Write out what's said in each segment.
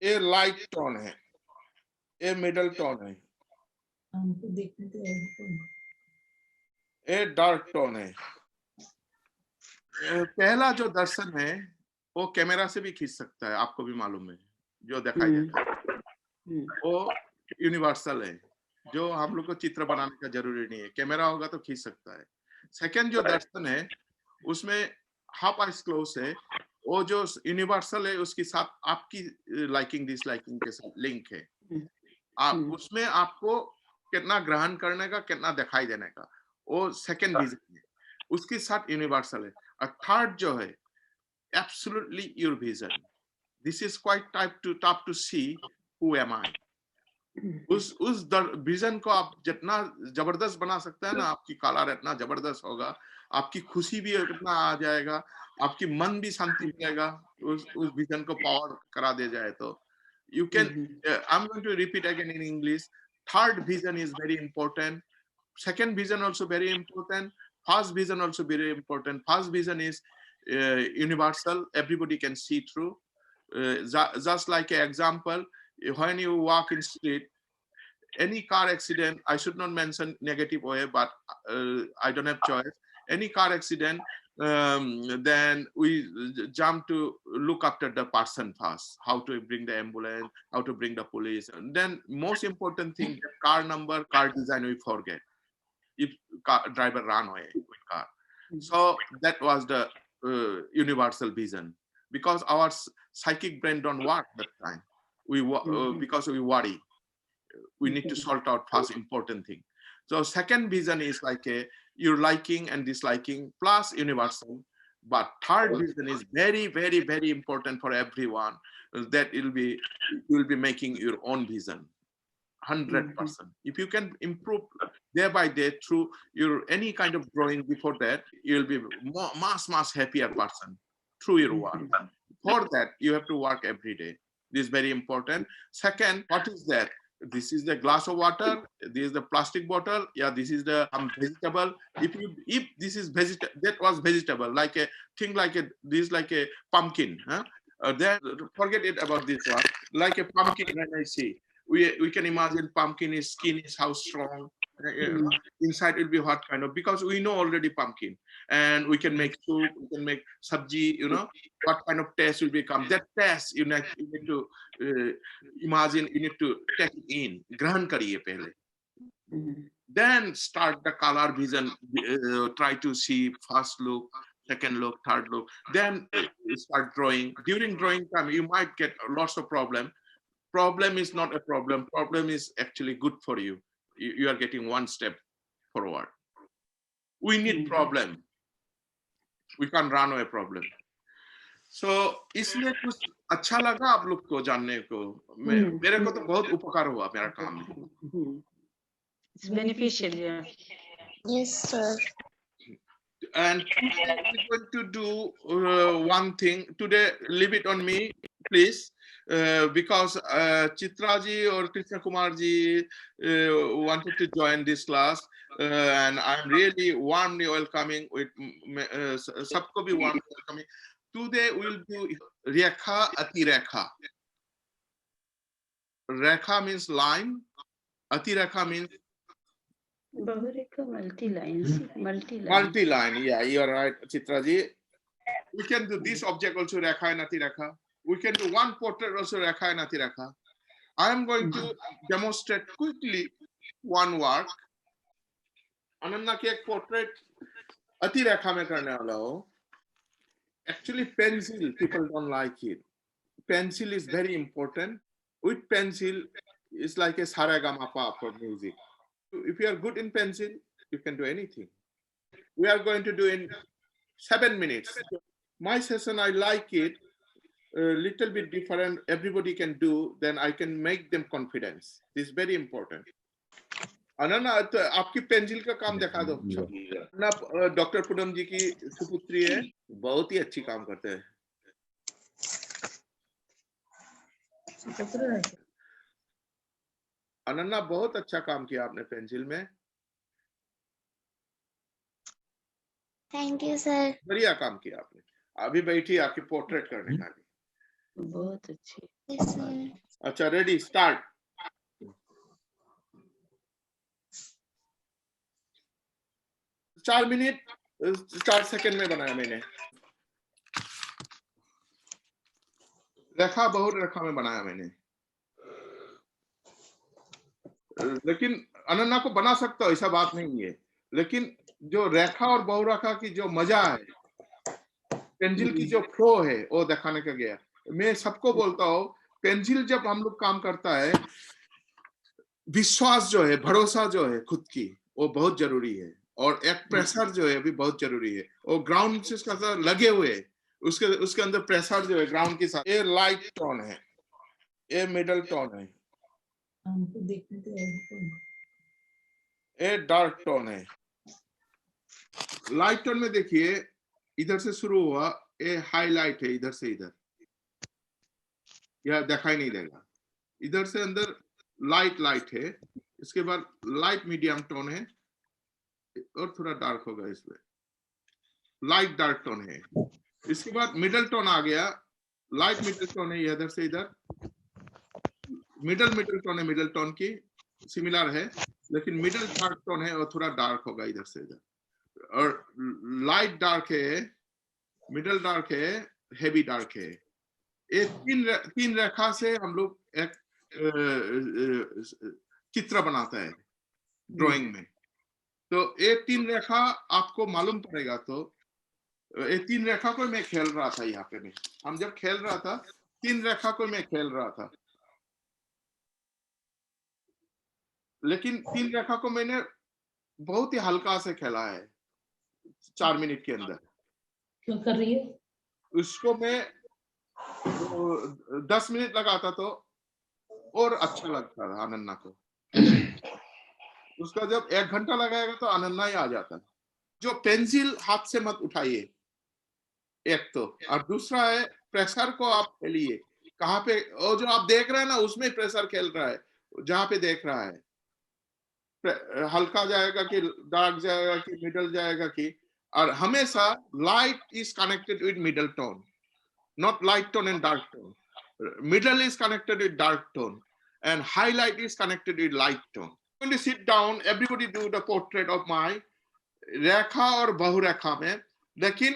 ये light tone है, ये मिडल टोन है, हमको देखने तो ये डार्क टोन है। पहला जो दर्शन है वो कैमरा से भी खींच सकता है, आपको भी मालूम है, जो दिखाई देता है वो यूनिवर्सल है, जो हम लोग को चित्र बनाने का जरूरी नहीं है, कैमरा होगा तो खींच सकता है। सेकंड जो दर्शन है उसमें हाफ आइज क्लोज है, वो जो यूनिवर्सल है उसके साथ आपकी लाइकिंग डिसलाइकिंग के साथ लिंक है। आप उसमें आपको कितना ग्रहण करने का, कितना दिखाई देने का, वो सेकंड विजन है, उसके साथ यूनिवर्सल है। और थर्ड जो है absolutely your vision, this is quite tough to see who am I. उस विजन को आप जितना जबरदस्त बना सकते हैं ना, आपकी कलर इतना जबरदस्त होगा, आपकी खुशी भी इतना आ जाएगा, आपकी मन भी शांति मिलेगा, उस विजन को पावर करा दे जाए तो you can I'm going to repeat again in English. Third vision is very important, second vision also very important, first vision also very important. First vision is universal, everybody can see through. Just like an example, when you walk in street, any car accident, I should not mention negative way, but I don't have choice. Any car accident, then we jump to look after the person first, how to bring the ambulance, how to bring the police. And then most important thing, car number, car design, we forget. If driver ran away with car. So that was the universal vision, because our psychic brain don't work that time. Because we worry, we need to sort out first important thing. So second vision is like your liking and disliking plus universal. But third vision is very, very, very important for everyone. That you will be making your own vision, 100%. If you can improve day by day through your any kind of drawing before that, you will be much happier person through your work. For that, you have to work every day. This is very important. Second, what is that? This is the glass of water. This is the plastic bottle. Yeah, this is the vegetable. If this is vegetable, that was vegetable, like a thing like a this like a pumpkin. Huh? Then forget it about this one. Like a pumpkin, when I see, we can imagine pumpkin is skin is how strong. Inside will be what kind of, because we know already pumpkin, and we can make soup, we can make sabji, what kind of taste will become. That taste you need to imagine, you need to take it in, grahan kariye pehle. Then start the color vision, try to see first look, second look, third look, then start drawing. During drawing time you might get lots of problem is not a problem is actually good for you. You are getting one step forward. We need problem, we can't run away problem. So इसलिए कुछ अच्छा लगा आप लोग को जानने को, मेरे को तो बहुत उपकार हुआ मेरा काम में. It's beneficial, yeah. Yes, sir. And today we're going to do one thing. Today, leave it on me, please, because Chitra ji or Krishna Kumar ji wanted to join this class, and I'm really warmly welcoming with sabko bhi warmly welcoming. Today we'll do Rekha Atirekha. Rekha means line, Atirekha means Bahurekha multi-lines. Multi-line, yeah, you're right, Chitra ji. We can do this object also Rekha and Atirekha. We can do one portrait also Rekha and Atirekha. I am going to demonstrate quickly one work. Ananya ki ek portrait Atirekha mein karne wala ho. Actually, pencil, people don't like it. Pencil is very important. With pencil, it's like a Saregama for music. If you are good in pencil, you can do anything. We are going to do in 7 minutes. My session, I like it a little bit different. Everybody can do, then I can make them confidence. This is very important. Ananya, तो आपकी pencil का काम दिखा दो. Ananya doctor Poonam जी की सुपुत्री है, बहुत ही अच्छी काम करते हैं. अनन्या, बहुत अच्छा काम किया आपने पेंसिल में. Thank you sir. बढ़िया काम किया आपने. अभी बैठी आपकी पोर्ट्रेट करने का. बहुत अच्छी। Yes, sir. अच्छा, रेडी, स्टार्ट। 4 मिनट 4 सेकंड में बनाया मैंने। रेखा बहुत रेखा में बनाया मैंने, लेकिन अनन्या को बना सकता हो, ऐसा बात नहीं है, लेकिन जो रेखा और बहुरेखा की जो मजा है, पेंसिल की जो फ्लो है, वो दिखाने का गया। मैं सबको बोलता हूँ, पेंसिल जब हम लोग काम करता है, विश्वास जो है, भरोसा जो है खुद की, वो बहुत जरूरी है, और एक प्रेशर जो है भी बहुत जरूरी है। और ग्राउंड से उसका साथ लगे हुए, उसके अंदर प्रेशर जो है ग्राउंड के साथ। ये लाइट टोन है, ये मिडल टोन है, हमको देखने तो ये डार्क टोन है। लाइट टोन में देखिए, इधर से शुरू हुआ, ये हाईलाइट है, इधर से इधर, यह दिखाई नहीं देगा। इधर से अंदर लाइट है, इसके बाद लाइट मीडियम टोन है, और थोड़ा डार्क होगा, इसमें लाइट डार्क टोन है। इसके बाद मिडल टोन आ गया, लाइट मिडल टोन है, इधर से इधर मिडल टोन है, मिडल टोन की सिमिलर है, लेकिन मिडल डार्क टोन है और थोड़ा डार्क होगा इधर से इधर, और लाइट डार्क है, मिडल डार्क है, हेवी डार्क है। ये तीन रेखा से हम लोग एक चित्र बनाता है ड्राइंग में। तो ये 3 रेखा आपको मालूम पड़ेगा। तो ये 3 रेखा को मैं खेल रहा था, यहाँ पे हम जब खेल रहा था, 3 रेखा को मैं खेल रहा था, लेकिन 3 रेखा को मैंने बहुत ही हल्का से खेला है 4 मिनट के अंदर। क्यों कर रही है? उसको मैं 10 मिनट लगाता तो और अच्छा लगता था अनन्या को। उसका जब 1 घंटा लगाएगा तो अनन्या ही आ जाता। जो पेंसिल हाथ से मत उठाइए, एक तो, और दूसरा है प्रेशर को आप खेलिए। कहाँ पे, और जो आप देख रहे हैं ना, उसमें प्रेशर खेल रहा है, जहां पे देख रहा है। हल्का जाएगा कि डार्क जाएगा कि मिडल जाएगा कि, और हमेशा light is connected with middle tone, not light tone and dark tone. Middle is connected with dark tone, and highlight is connected with light tone. When you sit down, everybody do the portrait of my रेखा और बहुरेखा में, लेकिन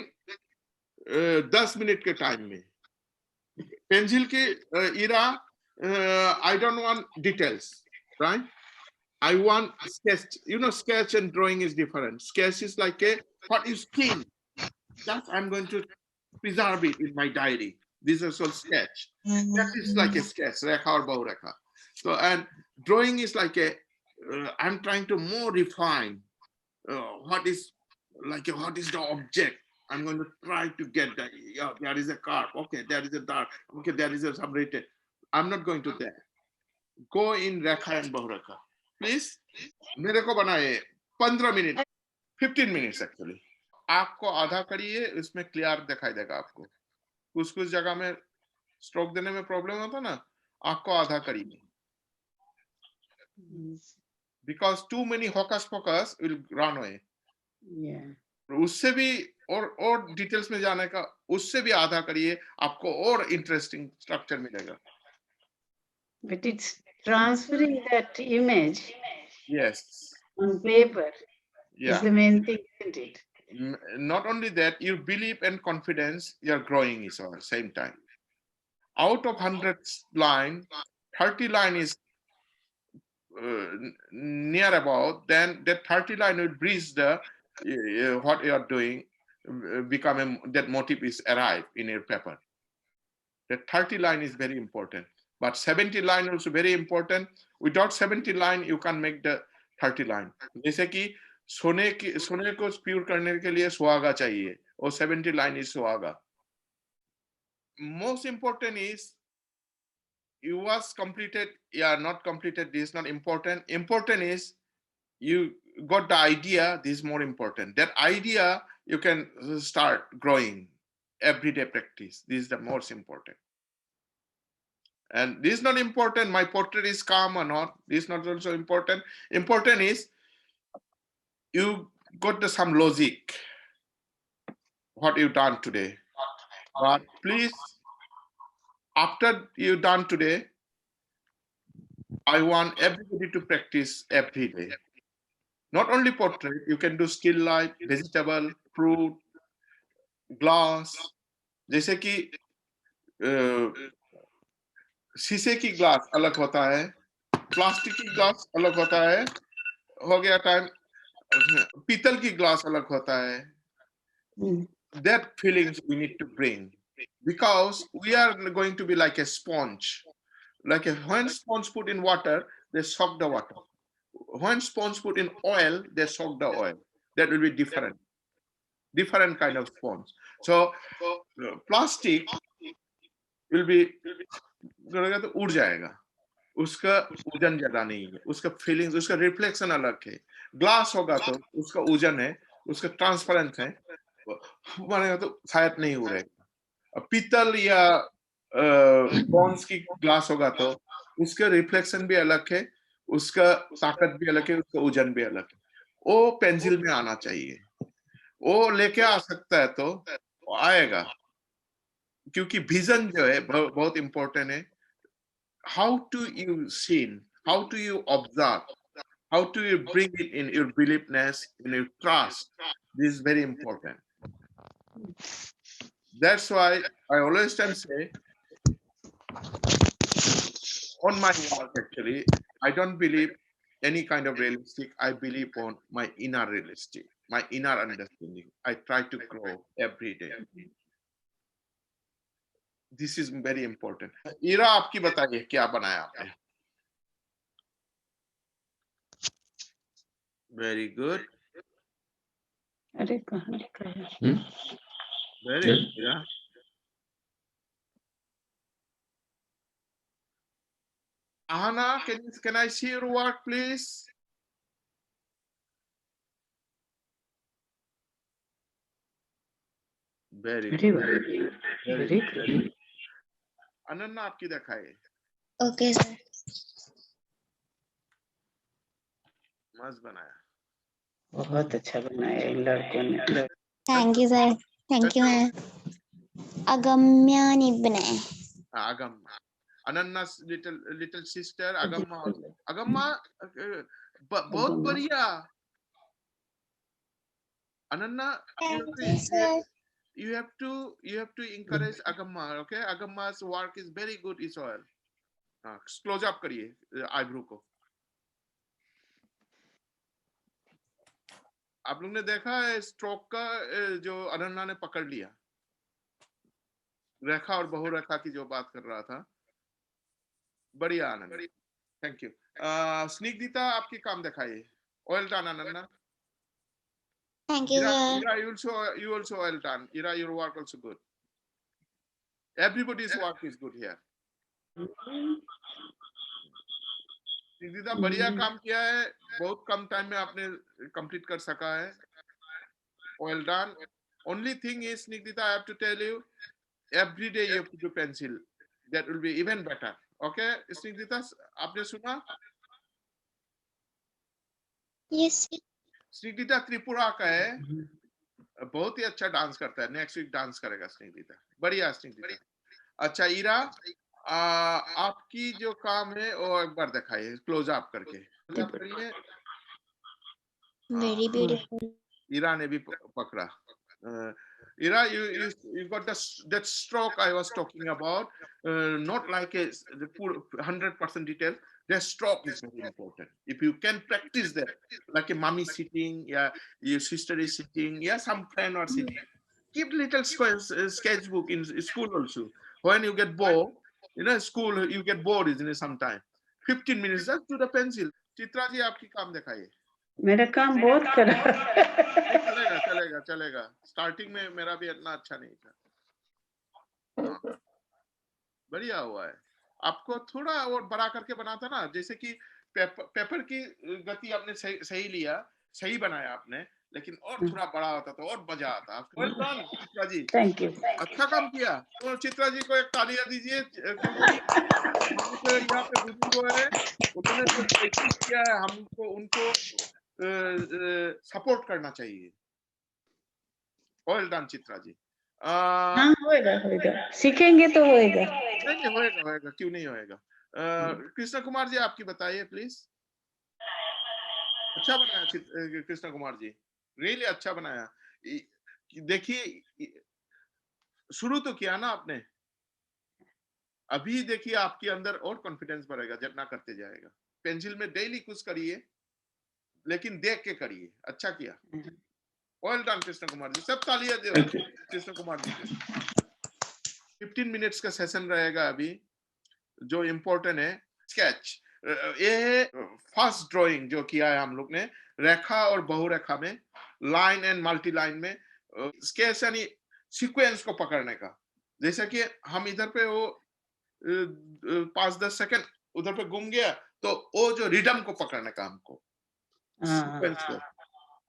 10 minute के time में। Pencil की इरा, I don't want details, right? I want sketch. You know, sketch and drawing is different. Sketch is like a what you think. That I'm going to preserve it in my diary. This is called sketch. That is like a sketch, rekha or bahureka. So, and drawing is like a, I'm trying to more refine what is like what is the object. I'm going to try to get that. Yeah, there is a car. Okay, there is a dark. Okay, there is a some written. I'm not going to there. Go in rekha and bahureka. Please. मेरे को बनाए 15 minute, 15 minutes actually. आपको आधा करिए, इसमें clear दिखाई देगा आपको। कुछ जगह में स्ट्रोक देने में प्रॉब्लम होता ना, आपको आधा करिए, because too many hocus pocus will run away. उससे भी और डिटेल्स में जाने का, उससे भी आधा करिए, आपको और इंटरेस्टिंग स्ट्रक्चर मिलेगा। But it's transferring that image, yes, on paper, yeah, is the main thing, isn't it? Not only that, your belief and confidence, you're growing is all same time. Out of 100 line, 30 line is near about, then that 30 line will breach the what you are doing, that motive is arrive in your paper. That 30 line is very important, but 70 line also very important. Without 70 line you can make the 30 line. जैसे कि सोने को pure करने के लिए सुहागा चाहिए, और 70 line is सुहागा. Most important is you was completed, yeah, not completed, this is not important. Important is you got the idea, this is more important. That idea you can start growing, everyday practice, this is the most important. And this is not important, my portrait is calm or not, this is not also important. Important is you got some logic, what you done today. But please After you done today, I want everybody to practice every day. Not only portrait, you can do still life, vegetable, fruit, glass. जैसे कि शीशे की glass अलग होता है, plastic की glass अलग होता है, हो गया टाइम, पीतल की ग्लास अलग होता है. That feelings we need to bring, because we are going to be like a sponge. Like when sponge put in water, they soak the water. When sponge put in oil, they soak the oil. That will be different kind of sponge. So plastic will be तो उड़ जाएगा, उसका वजन ज्यादा नहीं है, उसका feelings, उसका रिफ्लेक्शन अलग है. ग्लास होगा तो उसका वजन है, उसका ट्रांसपेरेंट है, मानेगा तो शायद नहीं उड़ेगा. पीतल या ब्रॉन्ज की ग्लास होगा तो उसका रिफ्लेक्शन भी अलग है, उसका ताकत भी अलग है, उसका वजन भी अलग है. वो पेंसिल में आना चाहिए. वो लेके आ सकता है तो आएगा, क्योंकि विजन जो है बहुत इंपॉर्टेंट है. How do you see, how do you observe, how do you bring it in your beliefness, in your trust? This is very important. That's why I always time say, on my work actually, I don't believe any kind of realistic. I believe on my inner realistic, my inner understanding. I try to grow every day. This is very important. Ira, आपकी बताइए क्या बनाया आपने? Very good. अरे कहाँ लिखा है? Very good. Yeah. Ahana, can I see your work, please? Very good. Very good. Ananya, आपकी दिखाइए. Okay, sir. मस्त बनाया. बहुत अच्छा बनाया इन लड़कों ने. Thank you, sir. Thank you, ma'am. Agamya Nibne. Agamma. Ananya's little sister, Agamma. Agamma, बहुत बढ़िया. Ananya, you have to encourage Agamma, okay? Agamma's work is very good, Israel. Close up करिए eyebrow को. आप लोग ने देखा है स्ट्रोक का जो अनन्या ने पकड़ लिया, रेखा और बहुरेखा की जो बात कर रहा था. बढ़िया अनन्या, थैंक यू. स्निग्धिता, आपकी काम दिखाइए. Oil done Ananya. Thank you, sir. Ira, you also well done. Ira, your work also good. Everybody's work is good here. स्निग्धिता बढ़िया काम किया है, बहुत कम टाइम में आपने कंप्लीट कर सका है. Well done. Only thing is, Snigdhita, I have to tell you, every day you have to do pencil. That will be even better. Okay, Snigdhita, आपने सुना? Yes. स्निग्धिता त्रिपुरा का है, बहुत ही अच्छा डांस करता है. नेक्स्ट वीक डांस करेगा स्निग्धिता. बढ़िया स्निग्धिता. अच्छा ईरा, आपकी जो काम है वो एक बार दिखाइए क्लोज अप करके. करिए. Very beautiful. ईरा ने भी पकड़ा. Ira, you got that stroke I was talking about. Not like a 100% detail. The stroke is very important. If you can practice that, like a mommy sitting, yeah, your sister is sitting, yeah, some friend or sitting. Keep little sketchbook in school also. When you get bored, school you get bored, isn't it? Sometime 15 minutes just do the pencil. Chitra ji, आपकी काम दिखाइए. मेरा काम बहुत खराब. चलेगा. Starting में मेरा भी इतना अच्छा नहीं था. बढ़िया हुआ है. आपको थोड़ा और बड़ा करके बनाता ना, जैसे कि पेपर की गति आपने सही लिया, सही बनाया आपने, लेकिन और थोड़ा बड़ा होता तो और मजा आता. Chitra ji, thank you. अच्छा काम किया. तो चित्रा जी को एक तालियां दीजिए, क्योंकि हमको यहाँ पे बुजुर्ग है, उन्होंने जो प्रैक्टिस किया है, हमको उनको सपोर्ट करना चाहिए. Well done, Chitra ji. हाँ होएगा, सीखेंगे तो होएगा। नहीं होएगा, क्यों नहीं होएगा। कृष्णा कुमार जी आपकी बताइए प्लीज। अच्छा बनाया कृष्णा कुमार जी, रियली अच्छा बनाया। देखिए शुरू तो किया ना आपने, अभी देखिए आपके अंदर और कॉन्फिडेंस बढ़ेगा जितना करते जाएगा। पेंसिल में डेली कुछ करिए, लेकिन देख के करिए। अच्छा किया, वेल डन कृष्ण कुमार जी, सब तालियां दो कृष्ण कुमार जी के। 15 मिनट्स का सेशन रहेगा अभी। जो इम्पोर्टेंट है स्केच, ये फर्स्ट ड्राइंग जो किया है हम लोग ने, रेखा और बहुरेखा में, लाइन एंड मल्टी लाइन में। स्केच यानी सीक्वेंस को पकड़ने का। जैसा कि हम इधर पे वो 5-10 सेकंड उधर पे घूम गया, तो वो जो रिदम को पकड़ने का हमको, सीक्वेंस को,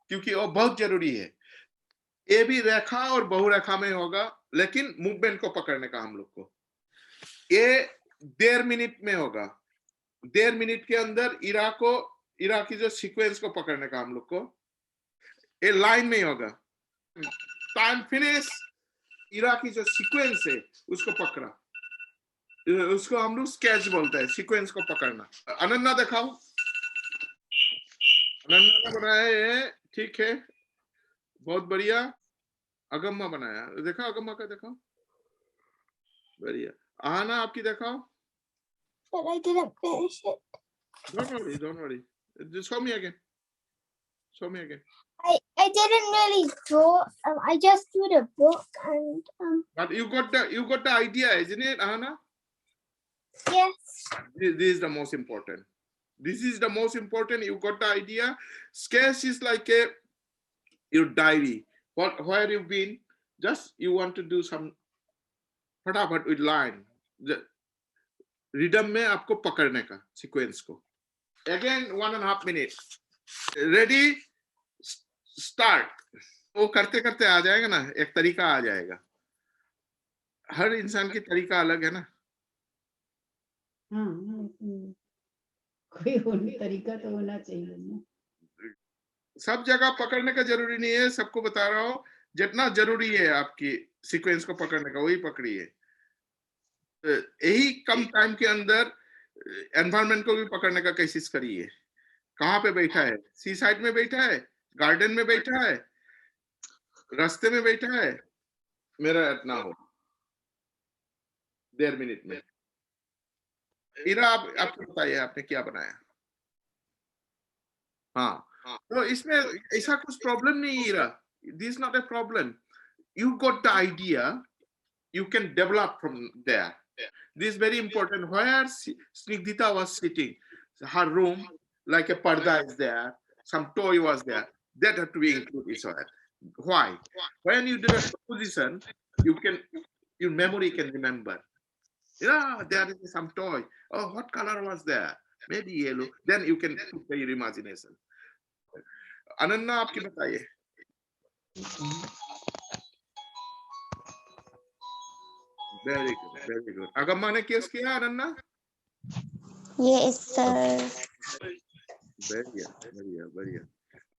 क्योंकि वो बहुत जरूरी है। ये भी रेखा और बहुरेखा में होगा, लेकिन मूवमेंट को पकड़ने का हम लोग को ये 1.5 मिनट में होगा। 1.5 मिनट के अंदर इरा की जो सीक्वेंस को पकड़ने का हम लोग को ये लाइन में होगा। टाइम फिनिश, इरा की जो सीक्वेंस है उसको पकड़ा, उसको हम लोग स्केच बोलते हैं, सीक्वेंस को पकड़ना। अनन्या दिखाओ, अनन्या ने बनाया है, ठीक है, बहुत बढ़िया। अगम्मा बनाया, देखा अगम्मा का, दिखाओ, बढ़िया। आना आपकी दिखाओ। But I didn't finish it. Don't worry. Just show me again. Show me again. I didn't really draw. I just drew the book and But you got the idea, isn't it, Ahana? yes. This is the most important. This is the most important. You got the idea. Sketch is like your diary. Where you've been. Just you want to do some फटाफट with line. Rhythm में आपको पकड़ने का sequence को। Again 1.5 minutes. Ready? Start. वो करते करते आ जाएगा ना, एक तरीका आ जाएगा। हर इंसान की तरीका अलग है ना। कोई तरीका तो होना चाहिए ना। सब जगह पकड़ने का जरूरी नहीं है, सबको बता रहा हूँ, जितना जरूरी है आपकी सीक्वेंस को पकड़ने का वही पकड़िए। यही कम टाइम के अंदर एनवायरनमेंट को भी पकड़ने का कोशिश करिए। कहाँ पे बैठा है, सी साइड में बैठा है, गार्डन में बैठा है, रास्ते में बैठा है, मेरा इतना हो 1.5 मिनट में। इरा आपको बताइए आपने क्या बनाया। हाँ, तो इसमें ऐसा कुछ प्रॉब्लम नहीं Ira, this not a problem. You got the idea, you can develop from there. This is very important. Where Snigdhita was sitting, her room, like a parda is there, some toy was there, that had to be included. Why? When you do a composition, your memory can remember. Yeah, there is some toy. Oh, what color was there? Maybe yellow. Then you can put your imagination. Ananya आपकी बताइए। Very good, very good. Agamma ने केस किया Ananya? Yes, sir. बढ़िया, बढ़िया, बढ़िया।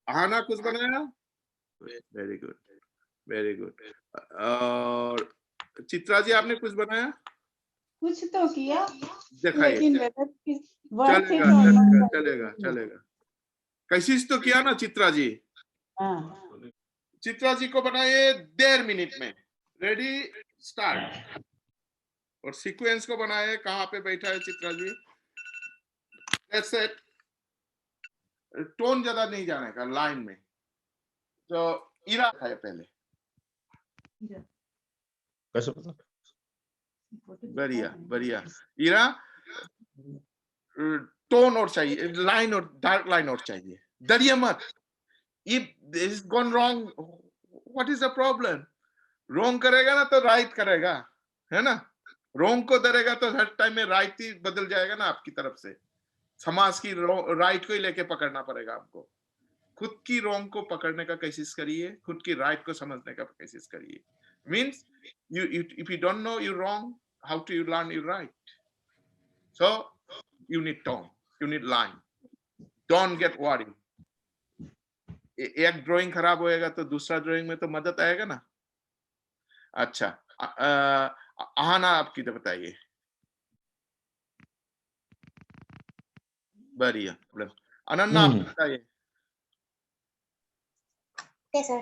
आहाना कुछ बनाया? Very good, very good. और चित्रा जी आपने कुछ बनाया? कुछ तो किया, दिखाइए। चलेगा, चलेगा। कोशिश तो किया ना चित्रा जी? चित्रा जी को बनाइए 1.5 मिनट में। Ready, start. और सीक्वेंस को बनाए, कहाँ पे बैठा है Chitra ji? That's it. Tone ज्यादा नहीं जाने का लाइन में। तो इरा है पहले, बढ़िया। इरा टोन और चाहिए, लाइन और डार्क लाइन और चाहिए। डरिए मत। If this is gone wrong, what is the problem? Wrong करेगा ना तो राइट करेगा, है ना? रॉन्ग को डरेगा तो हर टाइम में राइट ही बदल जाएगा ना आपकी तरफ से। समाज की राइट को ही लेके पकड़ना पड़ेगा आपको। खुद की रॉन्ग को पकड़ने का कोशिश करिए, खुद की राइट को समझने का कोशिश करिए। Means if you don't know you're wrong, how do you learn you're right? So you need tone, you need line. Don't get worried. एक ड्राइंग खराब होएगा तो दूसरा ड्राइंग में तो मदद आएगा ना। अच्छा, आहाना आपकी तो बताइए। बढ़िया। अनन्ना आप बताइए। Okay, sir.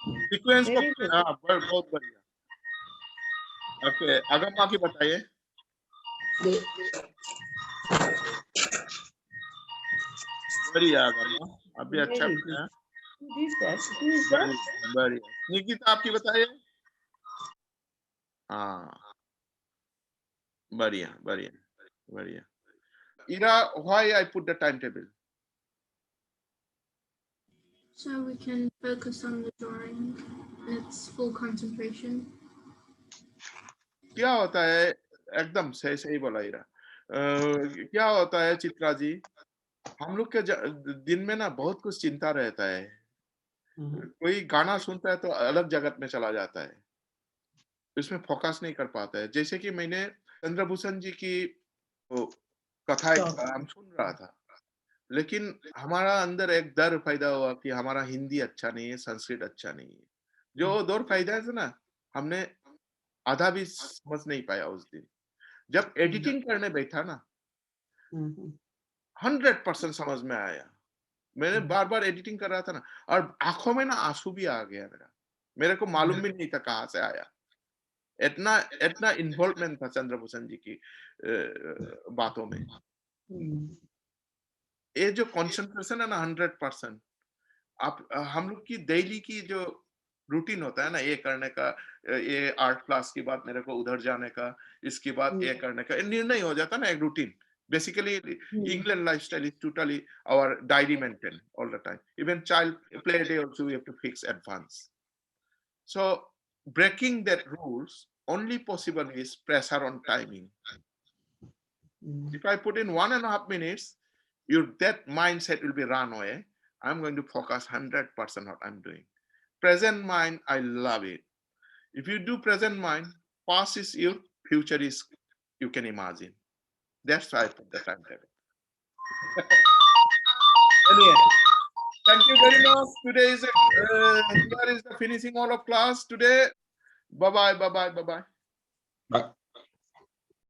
सीक्वेंस को Very good. हाँ, बहुत बढ़िया। ओके, अगम की बताइए। बढ़िया अगम, अभी अच्छा Very बताया। Who is that? Who is that? बढ़िया। निकिता आपकी बताइए। हाँ, बढ़िया बढ़िया बढ़िया। Ira, why I put the timetable? So we can focus on the drawing and its full concentration. क्या होता है, एकदम सही सही बोला इरा। क्या होता है चित्रा जी, हम लोग के दिन में ना बहुत कुछ चिंता रहता है। कोई गाना सुनता है तो अलग जगत में चला जाता है, उसमें फोकस नहीं कर पाता है। जैसे कि मैंने चंद्रभूषण जी की कथा हम सुन रहा था, लेकिन हमारा अंदर एक डर पैदा हुआ कि हमारा हिंदी अच्छा नहीं है, संस्कृत अच्छा नहीं है। जो दौर पैदा है ना, हमने आधा भी समझ नहीं पाया उस दिन। जब एडिटिंग करने बैठा ना, 100% समझ में आया। मैंने बार बार एडिटिंग कर रहा था ना, और आंखों में ना आंसू भी आ गया मेरे को मालूम भी नहीं था कहाँ से आया। इतना इतना इन्वॉल्वमेंट था चंद्रभूषण जी की बातों में। ये जो कंसंट्रेशन है ना 100%, आप हम लोग की डेली की जो रूटीन होता है ना, ये करने का, ये आर्ट क्लास की बात, मेरे को उधर जाने का, इसकी बात ये करने का, निर्णय हो जाता ना एक routine. Basically, England lifestyle is totally our diary maintained all the time. Even child play day also we have to fix advance. So breaking that rules only possible is pressure on timing. If I put in 1.5 minutes, that mindset will be run away. I'm going to focus 100% what I'm doing. Present mind, I love it. If you do present mind, past is your, future is you can imagine. That's why I put the timetable. Anyway, thank you very much. Today is here is the finishing all of class today. Bye bye.